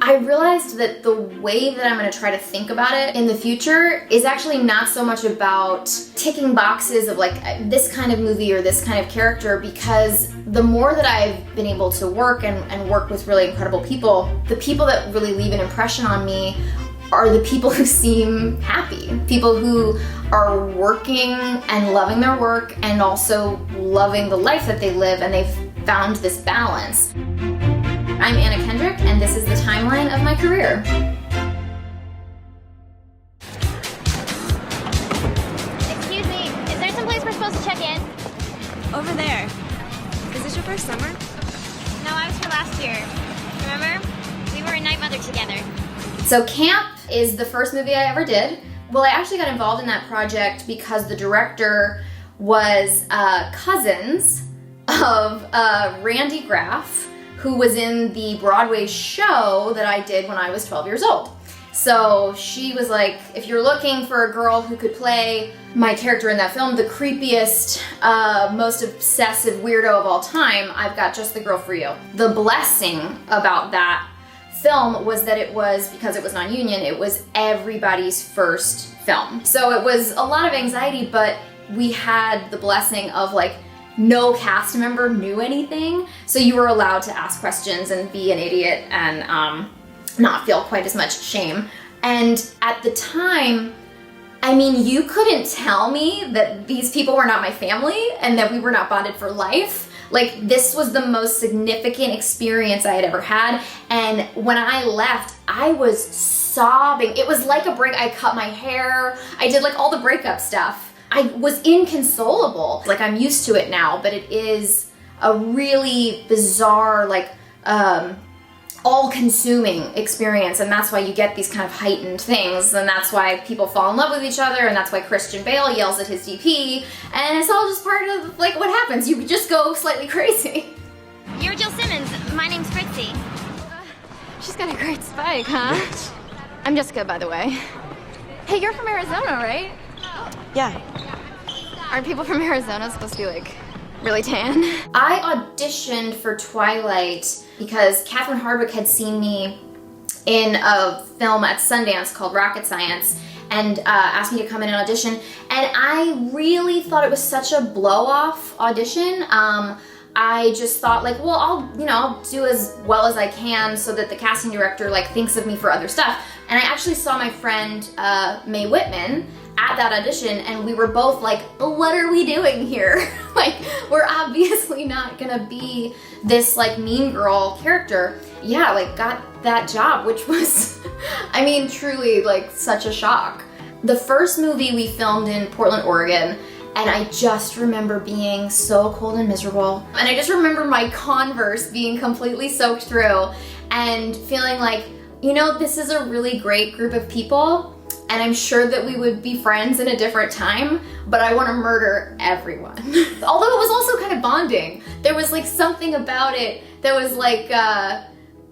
I realized that the way that I'm gonna try to think about it in the future is actually not so much about ticking boxes of like this kind of movie or this kind of character, because the more that I've been able to work and work with really incredible people, the people that really leave an impression on me are the people who seem happy, people who are working and loving their work and also loving the life that they live, and they've found this balance. I'm Anna Kendrick, and this is the timeline of my career. Excuse me, is there some place we're supposed to check in? Over there. Is this your first summer? No, I was here last year. Remember? We were a night mother together. So Camp is the first movie I ever did. Well, I actually got involved in that project because the director was cousins of Randy Graff, who was in the Broadway show that I did when I was 12 years old. So she was like, if you're looking for a girl who could play my character in that film, the creepiest, most obsessive weirdo of all time, I've got just the girl for you. The blessing about that film was that it was, because it was non-union, it was everybody's first film. So it was a lot of anxiety, but we had the blessing of like, no cast member knew anything, so you were allowed to ask questions and be an idiot and not feel quite as much shame. And at the time, I mean, you couldn't tell me that these people were not my family and that we were not bonded for life. Like, this was the most significant experience I had ever had, and when I left, I was sobbing. It was like a break. I cut my hair, I did like all the breakup stuff. I was inconsolable. Like, I'm used to it now, but it is a really bizarre, like, all-consuming experience, and that's why you get these kind of heightened things, and that's why people fall in love with each other, and that's why Christian Bale yells at his DP, and it's all just part of, like, what happens. You just go slightly crazy. You're Jill Simmons. My name's Fritzy. She's got a great spike, huh? I'm Jessica, by the way. Hey, you're from Arizona, right? Yeah. Aren't people from Arizona supposed to be, like, really tan? I auditioned for Twilight because Catherine Hardwicke had seen me in a film at Sundance called Rocket Science and asked me to come in and audition. And I really thought it was such a blow-off audition. I just thought, like, well, I'll do as well as I can so that the casting director, like, thinks of me for other stuff. And I actually saw my friend Mae Whitman at that audition, and we were both like, what are we doing here? Like, we're obviously not gonna be this like mean girl character. Yeah, like, got that job, which was, I mean, truly like such a shock. The first movie we filmed in Portland, Oregon, and I just remember being so cold and miserable. And I just remember my Converse being completely soaked through and feeling like, you know, this is a really great group of people, and I'm sure that we would be friends in a different time, but I want to murder everyone. Although it was also kind of bonding. There was like something about it that was like,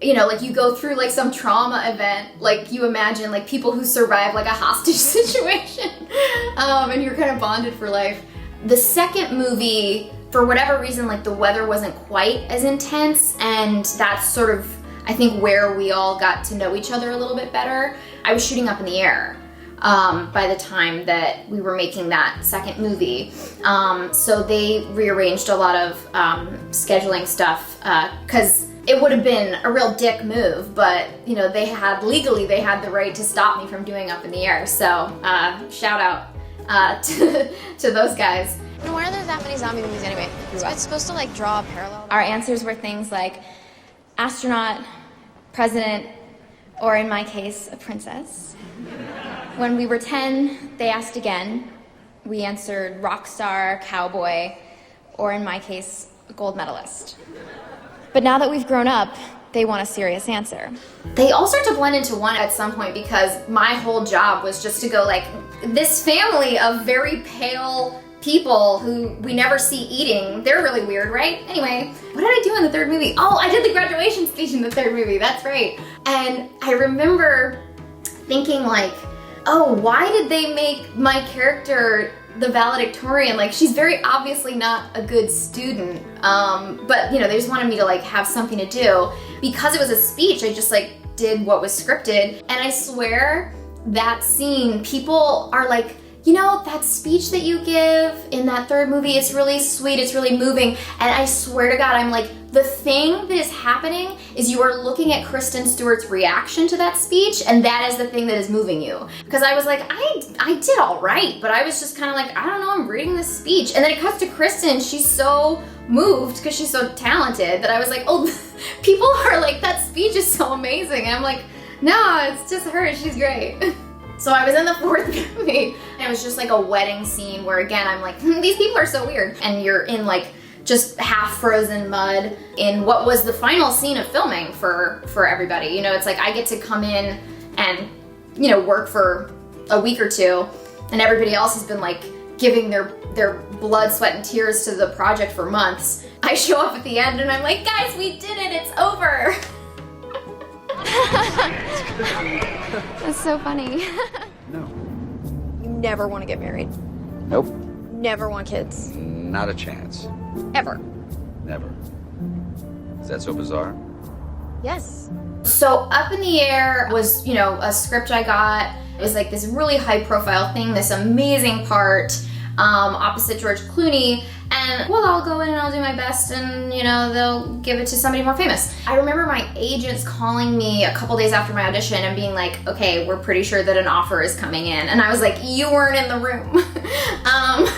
you know, like you go through like some trauma event, like you imagine like people who survive like a hostage situation, and you're kind of bonded for life. The second movie, for whatever reason, like the weather wasn't quite as intense, and that's sort of, I think, where we all got to know each other a little bit better. I was shooting up in the air by the time that we were making that second movie. So they rearranged a lot of scheduling stuff because it would have been a real dick move, but you know, legally they had the right to stop me from doing Up in the Air. So shout out to those guys. Why are there that many zombie movies anyway? So it's supposed to like draw a parallel. Our answers were things like astronaut, president, or in my case, a princess. When we were 10, they asked again. We answered rock star, cowboy, or in my case, a gold medalist. But now that we've grown up, they want a serious answer. They all start to blend into one at some point because my whole job was just to go like, this family of very pale people who we never see eating, they're really weird, right? Anyway, what did I do in the third movie? Oh, I did the graduation speech in the third movie, that's right. And I remember thinking like, oh, why did they make my character the valedictorian? Like, she's very obviously not a good student, but you know, they just wanted me to like have something to do. Because it was a speech, I just like did what was scripted. And I swear that scene, people are like, you know, that speech that you give in that third movie, it's really sweet, it's really moving. And I swear to God, I'm like, the thing that is happening is you are looking at Kristen Stewart's reaction to that speech, and that is the thing that is moving you. Because I was like, I did all right, but I was just kind of like, I don't know, I'm reading this speech. And then it cuts to Kristen, she's so moved because she's so talented that I was like, oh, people are like, that speech is so amazing. And I'm like, no, it's just her, she's great. So I was in the fourth movie, and it was just like a wedding scene where, again, I'm like, these people are so weird. And you're in like just half frozen mud in what was the final scene of filming for everybody. You know, it's like I get to come in and, you know, work for a week or two, and everybody else has been like giving their blood, sweat, and tears to the project for months. I show up at the end and I'm like, guys, we did it, it's over. That's so funny. No. You never want to get married. Nope. Never want kids. Not a chance. Ever. Never. Is that so bizarre? Yes. So Up in the Air was, you know, a script I got. It was like this really high profile thing, this amazing part, opposite George Clooney. And, well, I'll go in and I'll do my best and, you know, they'll give it to somebody more famous. I remember my agents calling me a couple days after my audition and being like, okay, we're pretty sure that an offer is coming in. And I was like, you weren't in the room.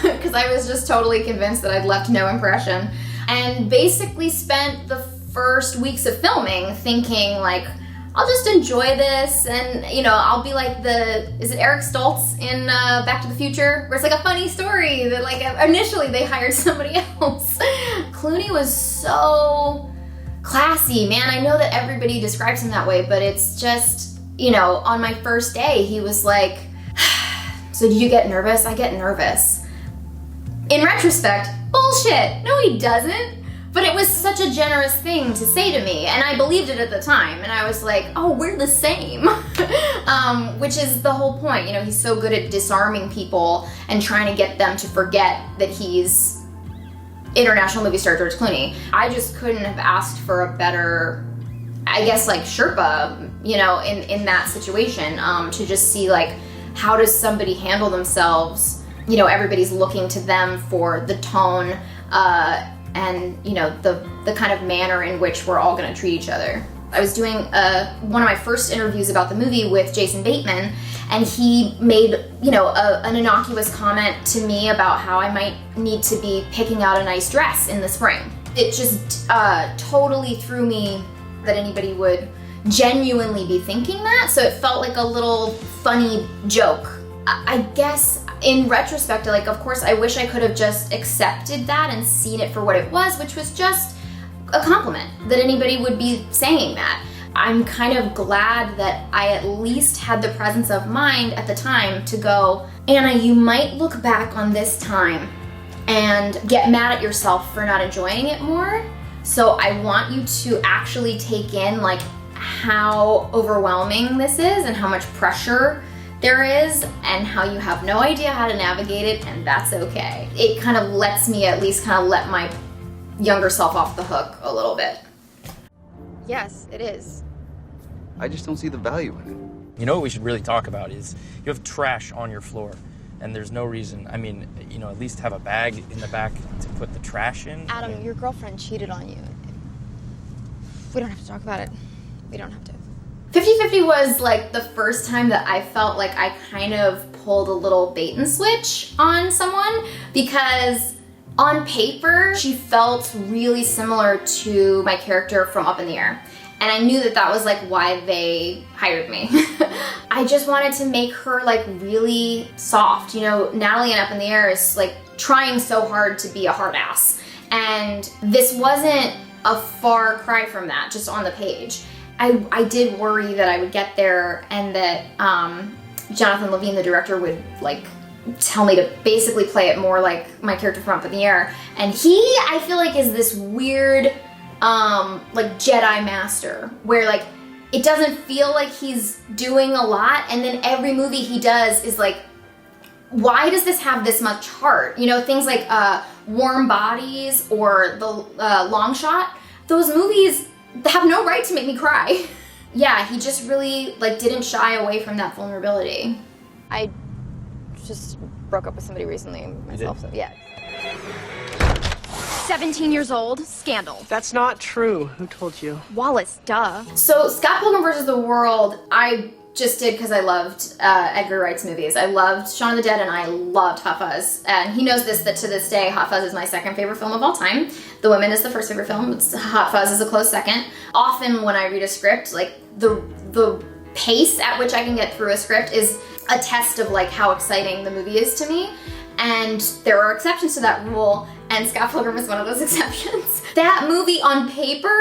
Because I was just totally convinced that I'd left no impression. And basically spent the first weeks of filming thinking like, I'll just enjoy this, and you know, I'll be like is it Eric Stoltz in Back to the Future, where it's like a funny story that like initially they hired somebody else. Clooney was so classy, man. I know that everybody describes him that way, but it's just, you know, on my first day, he was like, so do you get nervous? I get nervous. In retrospect, bullshit. No, he doesn't. But it was such a generous thing to say to me, and I believed it at the time, and I was like, oh, we're the same. Which is the whole point. You know, he's so good at disarming people and trying to get them to forget that he's international movie star George Clooney. I just couldn't have asked for a better, I guess, like Sherpa, you know, in that situation, to just see like, how does somebody handle themselves? You know, everybody's looking to them for the tone, and you know, the kind of manner in which we're all going to treat each other. I was doing one of my first interviews about the movie with Jason Bateman, and he made, you know, an innocuous comment to me about how I might need to be picking out a nice dress in the spring. It just totally threw me that anybody would genuinely be thinking that, so it felt like a little funny joke. I guess in retrospect, like, of course, I wish I could have just accepted that and seen it for what it was, which was just a compliment, that anybody would be saying that. I'm kind of glad that I at least had the presence of mind at the time to go, Anna, you might look back on this time and get mad at yourself for not enjoying it more. So I want you to actually take in like how overwhelming this is and how much pressure there is, and how you have no idea how to navigate it, and that's okay. It kind of lets me at least kind of let my younger self off the hook a little bit. Yes, it is. I just don't see the value in it. You know what we should really talk about is you have trash on your floor, and there's no reason, I mean, you know, at least have a bag in the back to put the trash in. Adam, your girlfriend cheated on you. We don't have to talk about it. We don't have to. 50-50 was like the first time that I felt like I kind of pulled a little bait and switch on someone, because on paper, she felt really similar to my character from Up in the Air. And I knew that that was like why they hired me. I just wanted to make her like really soft. You know, Natalie in Up in the Air is like trying so hard to be a hard ass. And this wasn't a far cry from that, just on the page. I did worry that I would get there and that Jonathan Levine, the director, would like tell me to basically play it more like my character from Up in the Air. And he, I feel like, is this weird like Jedi master where like it doesn't feel like he's doing a lot, and then every movie he does is like, why does this have this much heart? You know, things like Warm Bodies or The Long Shot. Those movies have no right to make me cry. yeah, he just really like didn't shy away from that vulnerability. I just broke up with somebody recently myself, so yeah. 17 years old, scandal. That's not true. Who told you? Wallace, duh. So Scott Pilgrim vs. the World, I just did because I loved Edgar Wright's movies. I loved Shaun of the Dead and I loved Hot Fuzz. And he knows this, that to this day, Hot Fuzz is my second favorite film of all time. The Women is the first favorite film. Hot Fuzz is a close second. Often when I read a script, like the pace at which I can get through a script is a test of like how exciting the movie is to me. And there are exceptions to that rule, and Scott Pilgrim is one of those exceptions. That movie on paper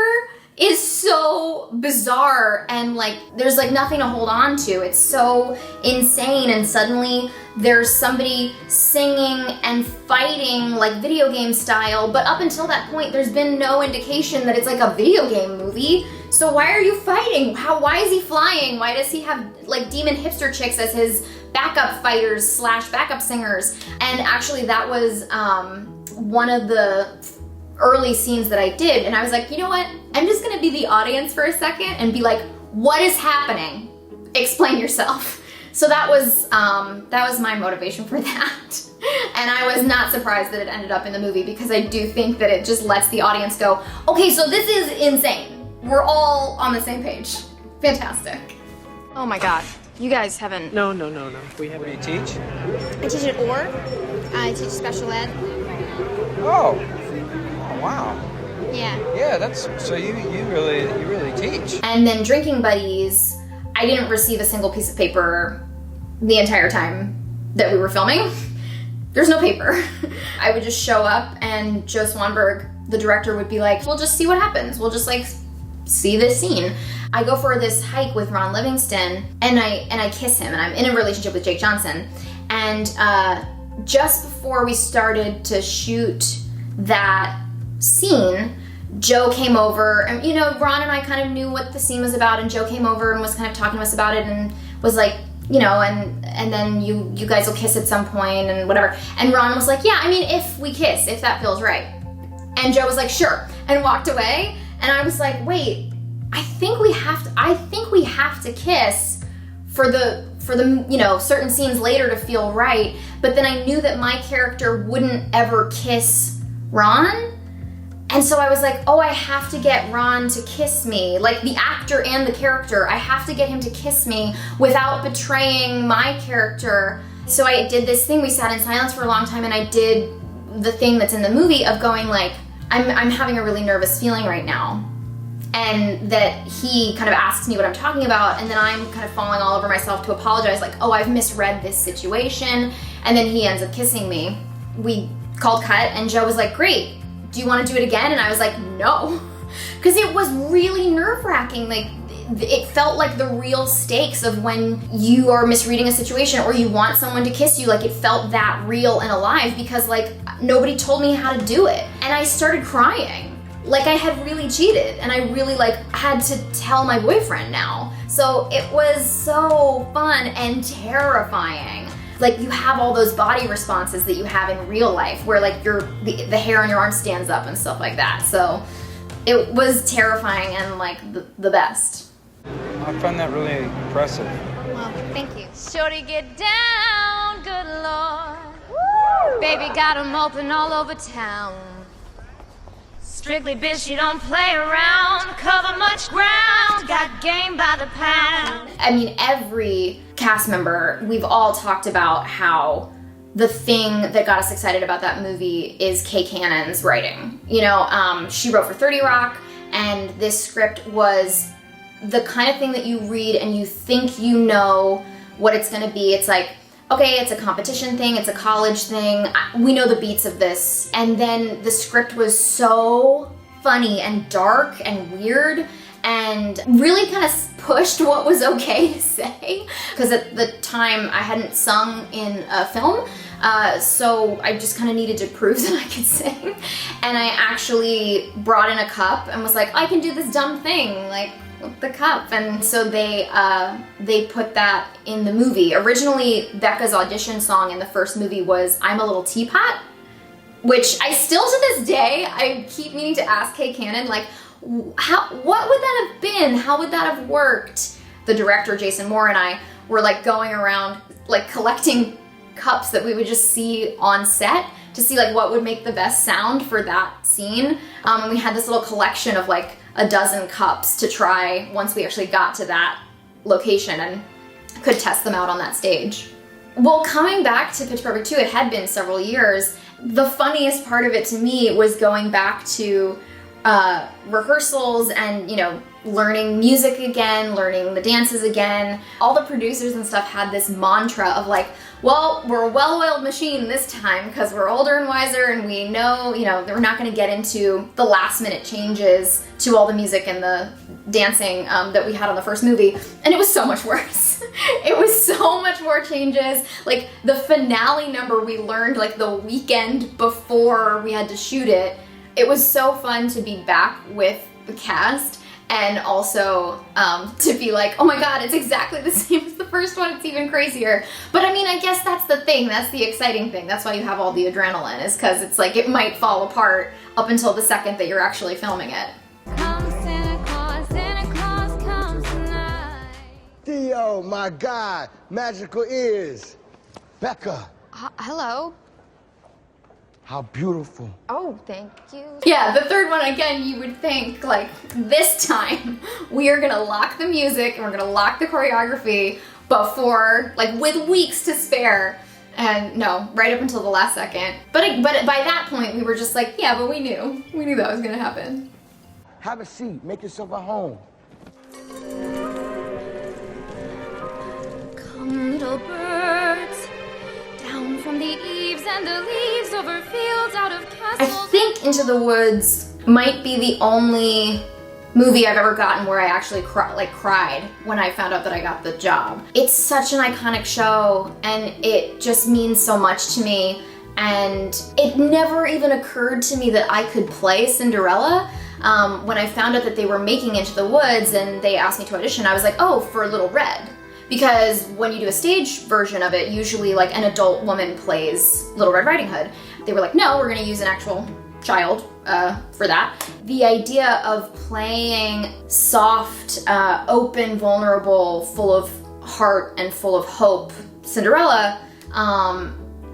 is so bizarre and like there's like nothing to hold on to. It's so insane, and suddenly there's somebody singing and fighting like video game style, but up until that point there's been no indication that it's like a video game movie. So why are you fighting? Why is he flying? Why does he have like demon hipster chicks as his backup fighters / backup singers? And actually that was one of the early scenes that I did, and I was like, you know what? I'm just gonna be the audience for a second and be like, what is happening? Explain yourself. So that was my motivation for that. And I was not surprised that it ended up in the movie, because I do think that it just lets the audience go, okay, so this is insane. We're all on the same page. Fantastic. Oh my god. You guys haven't... No. We haven't. What do you teach? I teach at OR. I teach special ed. Oh, wow. Yeah. Yeah, that's so you really teach. And then Drinking Buddies, I didn't receive a single piece of paper the entire time that we were filming. There's no paper. I would just show up and Joe Swanberg, the director, would be like, we'll just see what happens. We'll just like see this scene. I go for this hike with Ron Livingston and I kiss him, and I'm in a relationship with Jake Johnson. And just before we started to shoot that scene, Joe came over, and you know, Ron and I kind of knew what the scene was about, and Joe came over and was kind of talking to us about it and was like, you know, and then you guys will kiss at some point and whatever. And Ron was like, yeah, I mean, if we kiss, if that feels right. And Joe was like, sure, and walked away. And I was like, wait, I think we have to kiss for the you know, certain scenes later to feel right. But then I knew that my character wouldn't ever kiss Ron. And so I was like, oh, I have to get Ron to kiss me. Like the actor and the character, I have to get him to kiss me without betraying my character. So I did this thing, we sat in silence for a long time, and I did the thing that's in the movie of going like, I'm having a really nervous feeling right now. And that he kind of asks me what I'm talking about, and then I'm kind of falling all over myself to apologize, like, oh, I've misread this situation. And then he ends up kissing me. We called cut, and Joe was like, great, do you want to do it again? And I was like, no. Because it was really nerve-wracking. Like, it felt like the real stakes of when you are misreading a situation or you want someone to kiss you. Like, it felt that real and alive, because like nobody told me how to do it. And I started crying. Like I had really cheated, and I really like had to tell my boyfriend now. So it was so fun and terrifying. Like you have all those body responses that you have in real life, where like the hair on your arm stands up and stuff like that. So it was terrifying and like the best. I find that really impressive. Well, thank you. Shorty, get down, good lord. Woo! Baby got 'em open all over town. Strictly bitch, you don't play around. Cover much ground, got game by the pound. I mean, every cast member, we've all talked about how the thing that got us excited about that movie is Kay Cannon's writing. You know, she wrote for 30 Rock, and this script was the kind of thing that you read and you think you know what it's gonna be. It's like, okay, it's a competition thing, it's a college thing, we know the beats of this. And then the script was so funny and dark and weird and really kind of pushed what was okay to say. Because at the time I hadn't sung in a film, so I just kind of needed to prove that I could sing. And I actually brought in a cup and was like, I can do this dumb thing, like the cup. And so they put that in the movie. Originally, Becca's audition song in the first movie was I'm a Little Teapot, which I still to this day, I keep meaning to ask Kay Cannon, like, what would that have been? How would that have worked? The director, Jason Moore, and I were like going around like collecting cups that we would just see on set to see like what would make the best sound for that scene. And we had this little collection of like a dozen cups to try once we actually got to that location and could test them out on that stage. Well, coming back to Pitch Perfect 2, it had been several years. The funniest part of it to me was going back to rehearsals and, you know, learning music again, learning the dances again. All the producers and stuff had this mantra of like, well, we're a well-oiled machine this time because we're older and wiser and we know, you know, that we're not going to get into the last minute changes to all the music and the dancing that we had on the first movie. And it was so much worse. It was so much more changes. Like the finale number we learned like the weekend before we had to shoot it. It was so fun to be back with the cast and also to be like, oh my god, it's exactly the same as the first one, it's even crazier. But I mean, I guess that's the thing, that's the exciting thing, that's why you have all the adrenaline, is because it's like it might fall apart up until the second that you're actually filming it. Come Santa Claus comes tonight. Theo, my God, magical ears. Becca, Hello. how beautiful. Oh, thank you. Yeah, the third one, again, you would think, like, this time we are gonna lock the music and we're gonna lock the choreography before, like, with weeks to spare. And no, right up until the last second. But by that point, we were just like, yeah, but we knew that was gonna happen. Have a seat, make yourself at home. Come little birds, down from the eaves and the leaves over fields out of I castles. think Into the Woods might be the only movie I've ever gotten where I actually cried when I found out that I got the job. It's such an iconic show and it just means so much to me, and it never even occurred to me that I could play Cinderella. When I found out that they were making Into the Woods and they asked me to audition, I was like, oh, for Little Red. Because when you do a stage version of it, usually like an adult woman plays Little Red Riding Hood. They were like, no, we're gonna use an actual child for that. The idea of playing soft, open, vulnerable, full of heart and full of hope Cinderella,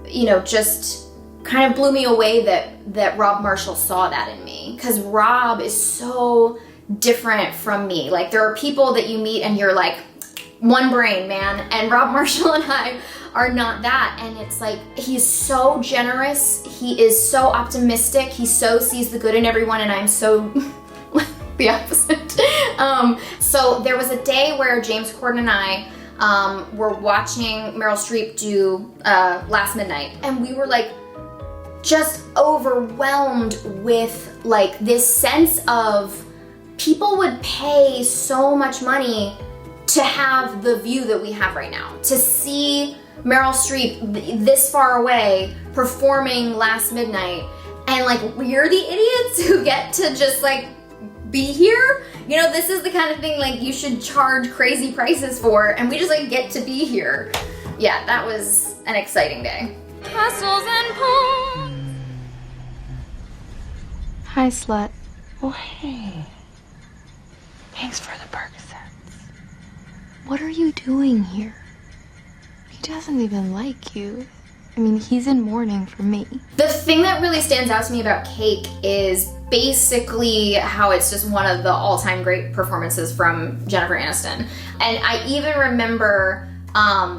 you know, just kind of blew me away that Rob Marshall saw that in me. Because Rob is so different from me. Like, there are people that you meet and you're like, one brain, man, and Rob Marshall and I are not that. And it's like, he's so generous, he is so optimistic, he so sees the good in everyone, and I'm so the opposite. So there was a day where James Corden and I were watching Meryl Streep do Last Midnight, and we were like just overwhelmed with like this sense of people would pay so much money to have the view that we have right now, to see Meryl Streep this far away performing Last Midnight, and like, we're the idiots who get to just like be here. You know, this is the kind of thing like you should charge crazy prices for, and we just like get to be here. Yeah, that was an exciting day. Castles and ponds. Hi, slut. Oh, hey. Thanks for the Percocets. What are you doing here? He doesn't even like you. I mean, he's in mourning for me. The thing that really stands out to me about Cake is basically how it's just one of the all-time great performances from Jennifer Aniston. And I even remember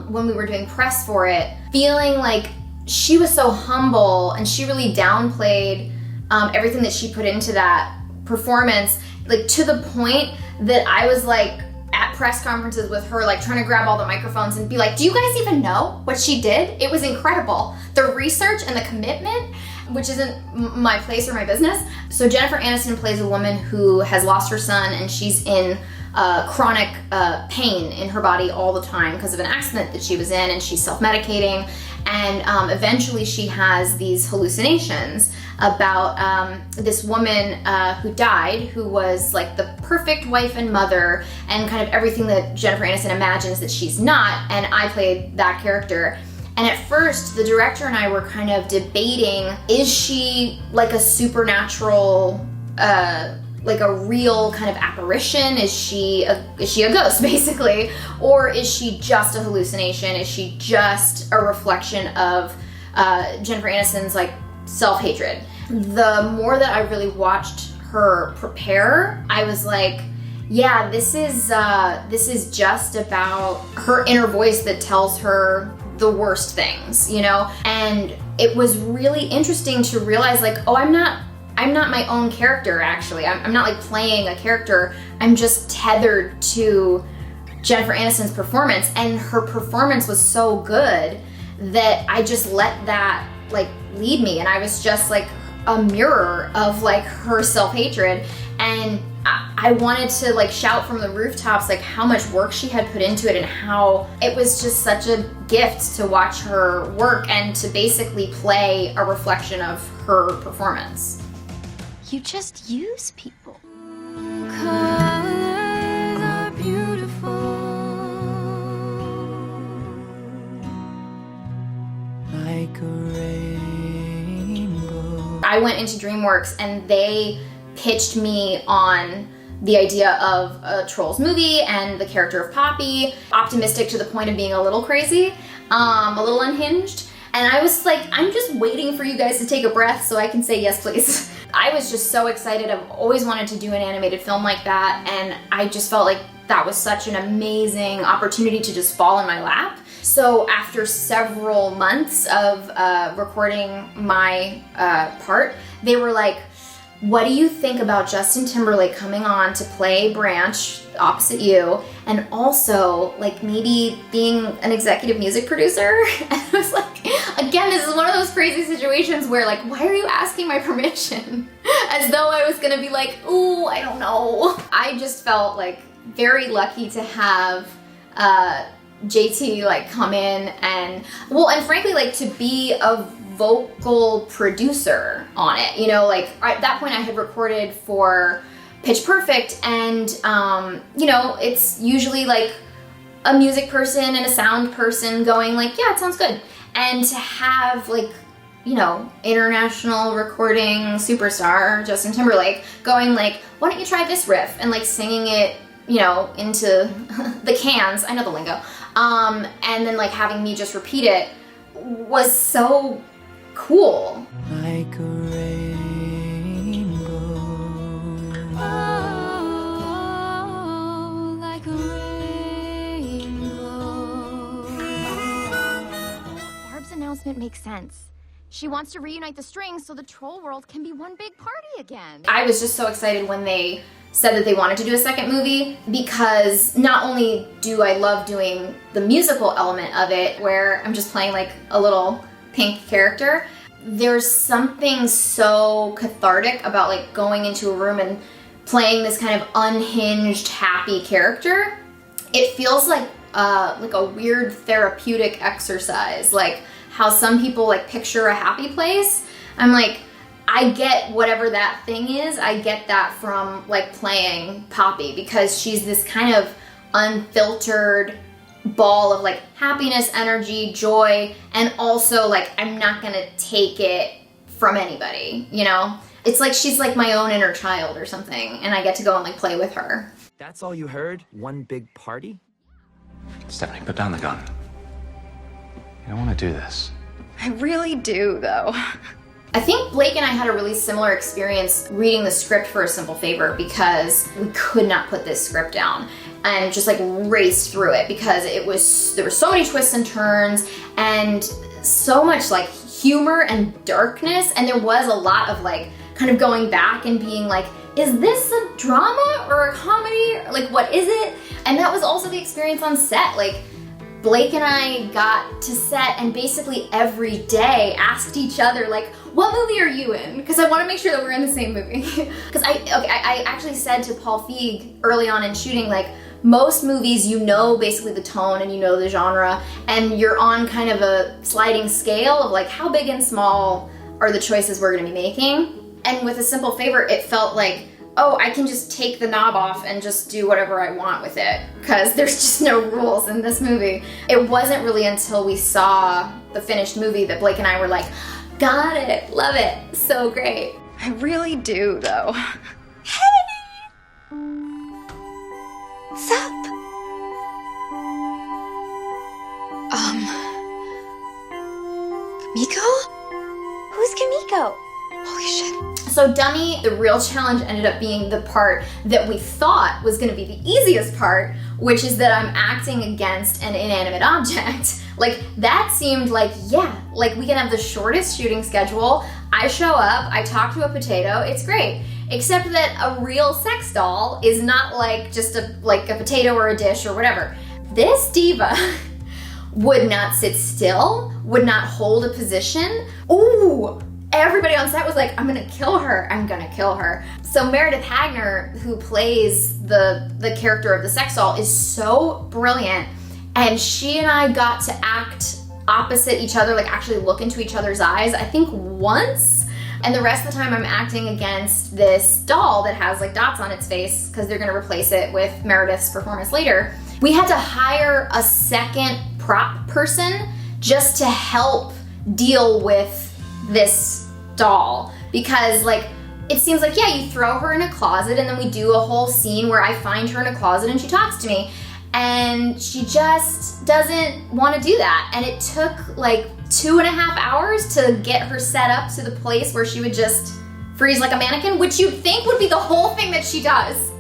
when we were doing press for it, feeling like she was so humble and she really downplayed everything that she put into that performance, like to the point that I was like at press conferences with her, like trying to grab all the microphones and be like, do you guys even know what she did? It was incredible. The research and the commitment, which isn't my place or my business. So Jennifer Aniston plays a woman who has lost her son, and she's in chronic pain in her body all the time because of an accident that she was in, and she's self-medicating. And eventually she has these hallucinations about this woman who died, who was like the perfect wife and mother and kind of everything that Jennifer Aniston imagines that she's not, and I played that character. And at first, the director and I were kind of debating, is she like a supernatural like a real kind of apparition? Is she a ghost, basically? Or is she just a hallucination? Is she just a reflection of Jennifer Aniston's like self-hatred? The more that I really watched her prepare, I was like, yeah, this is just about her inner voice that tells her the worst things, you know? And it was really interesting to realize like, oh, I'm not my own character, actually. I'm not like playing a character. I'm just tethered to Jennifer Aniston's performance, and her performance was so good that I just let that like lead me, and I was just like a mirror of like her self-hatred, and I wanted to like shout from the rooftops like how much work she had put into it, and how it was just such a gift to watch her work and to basically play a reflection of her performance. You just use people. Colors are beautiful. Like a rainbow. I went into DreamWorks and they pitched me on the idea of a Trolls movie and the character of Poppy, optimistic to the point of being a little crazy, a little unhinged. And I was like, I'm just waiting for you guys to take a breath so I can say yes, please. I was just so excited. I've always wanted to do an animated film like that, and I just felt like that was such an amazing opportunity to just fall in my lap. So after several months of recording my part, they were like, what do you think about Justin Timberlake coming on to play Branch opposite you, and also like maybe being an executive music producer? And I was like, again, this is one of those crazy situations where like, why are you asking my permission? As though I was gonna be like, ooh, I don't know. I just felt like very lucky to have JT like come in and, well, and frankly like to be a vocal producer on it. You know, like at that point I had recorded for Pitch Perfect, and you know, it's usually like a music person and a sound person going like, yeah, it sounds good. And to have like, you know, international recording superstar Justin Timberlake going like, why don't you try this riff, and like singing it, you know, into the cans, I know the lingo, and then like having me just repeat it was so cool. Like a rainbow. Oh, like a rainbow. Barb's announcement makes sense. She wants to reunite the strings so the troll world can be one big party again. I was just so excited when they said that they wanted to do a second movie, because not only do I love doing the musical element of it, where I'm just playing like a little pink character, there's something so cathartic about like going into a room and playing this kind of unhinged, happy character. It feels like a weird therapeutic exercise, like how some people like picture a happy place. I'm like, I get whatever that thing is, I get that from like playing Poppy, because she's this kind of unfiltered ball of like happiness, energy, joy, and also like I'm not gonna take it from anybody, you know? It's like she's like my own inner child or something, and I get to go and like play with her. That's all you heard? One big party? Stephanie, put down the gun. You don't want to do this. I really do, though. I think Blake and I had a really similar experience reading the script for A Simple Favor, because we could not put this script down and just like raced through it, because there were so many twists and turns and so much like humor and darkness, and there was a lot of like kind of going back and being like, is this a drama or a comedy? Like, what is it? And that was also the experience on set. Like, Blake and I got to set and basically every day asked each other like, what movie are you in? Because I want to make sure that we're in the same movie. Because I actually said to Paul Feig early on in shooting, like, most movies, you know basically the tone and you know the genre, and you're on kind of a sliding scale of like how big and small are the choices we're going to be making. And with A Simple Favor, it felt like, oh, I can just take the knob off and just do whatever I want with it, because there's just no rules in this movie. It wasn't really until we saw the finished movie that Blake and I were like, got it, love it, so great. I really do, though. Hey! Kimiko? Who's Kimiko? Holy shit. So Dummy, the real challenge ended up being the part that we thought was gonna be the easiest part, which is that I'm acting against an inanimate object. Like, that seemed like, yeah, like we can have the shortest shooting schedule. I show up, I talk to a potato, it's great. Except that a real sex doll is not like just a potato or a dish or whatever. This diva would not sit still, would not hold a position. Ooh, everybody on set was like, I'm gonna kill her, I'm gonna kill her. So Meredith Hagner, who plays the character of the sex doll, is so brilliant. And she and I got to act opposite each other, like actually look into each other's eyes, I think once. And the rest of the time I'm acting against this doll that has like dots on its face because they're gonna replace it with Meredith's performance later. We had to hire a second prop person just to help deal with this doll because like it seems like, yeah, you throw her in a closet and then we do a whole scene where I find her in a closet and she talks to me. And she just doesn't want to do that. And it took like 2.5 hours to get her set up to the place where she would just freeze like a mannequin, which you'd think would be the whole thing that she does.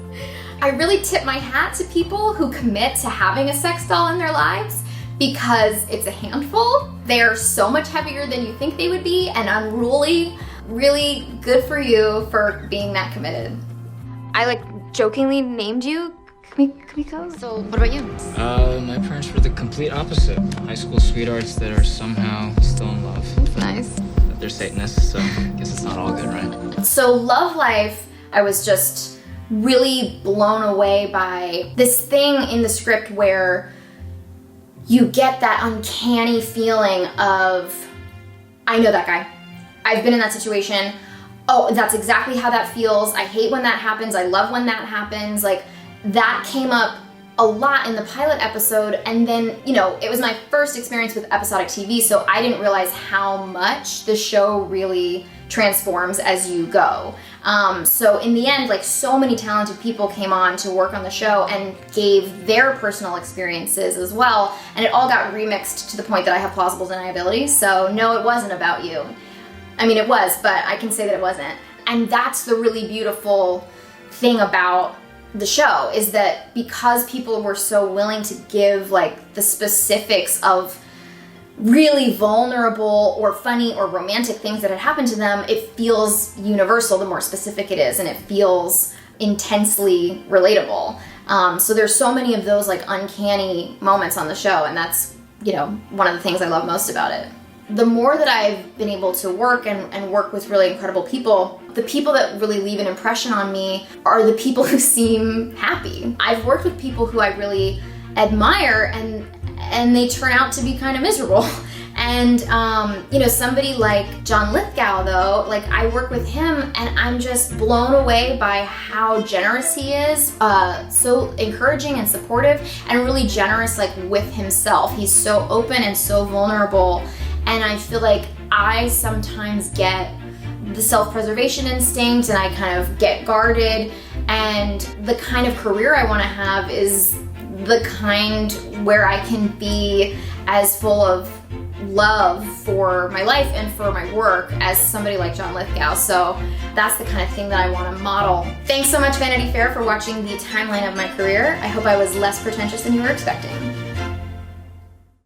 I really tip my hat to people who commit to having a sex doll in their lives because it's a handful. They are so much heavier than you think they would be and unruly. Really good for you for being that committed. I like jokingly named you Kimiko. So what about you? My parents were the complete opposite. High school sweethearts that are somehow still in love. That's nice. But they're Satanists, so I guess it's not all good, right? So Love Life, I was just really blown away by this thing in the script where you get that uncanny feeling of, I know that guy. I've been in that situation. Oh, that's exactly how that feels. I hate when that happens. I love when that happens. Like, that came up a lot in the pilot episode, and then, you know, it was my first experience with episodic TV, so I didn't realize how much the show really transforms as you go. So in the end, like, so many talented people came on to work on the show and gave their personal experiences as well, and it all got remixed to the point that I have plausible deniability, so no, it wasn't about you. I mean, it was, but I can say that it wasn't. And that's the really beautiful thing about the show, is that because people were so willing to give like the specifics of really vulnerable or funny or romantic things that had happened to them, it feels universal the more specific it is, and it feels intensely relatable. So there's so many of those like uncanny moments on the show, and that's, you know, one of the things I love most about it. The more that I've been able to work and work with really incredible people, the people that really leave an impression on me are the people who seem happy. I've worked with people who I really admire, and they turn out to be kind of miserable. And, you know, somebody like John Lithgow, though, like, I work with him and I'm just blown away by how generous he is, so encouraging and supportive, and really generous, like, with himself. He's so open and so vulnerable. And I feel like I sometimes get the self-preservation instinct and I kind of get guarded, and the kind of career I want to have is the kind where I can be as full of love for my life and for my work as somebody like John Lithgow. So that's the kind of thing that I want to model. Thanks so much, Vanity Fair, for watching the timeline of my career. I hope I was less pretentious than you were expecting.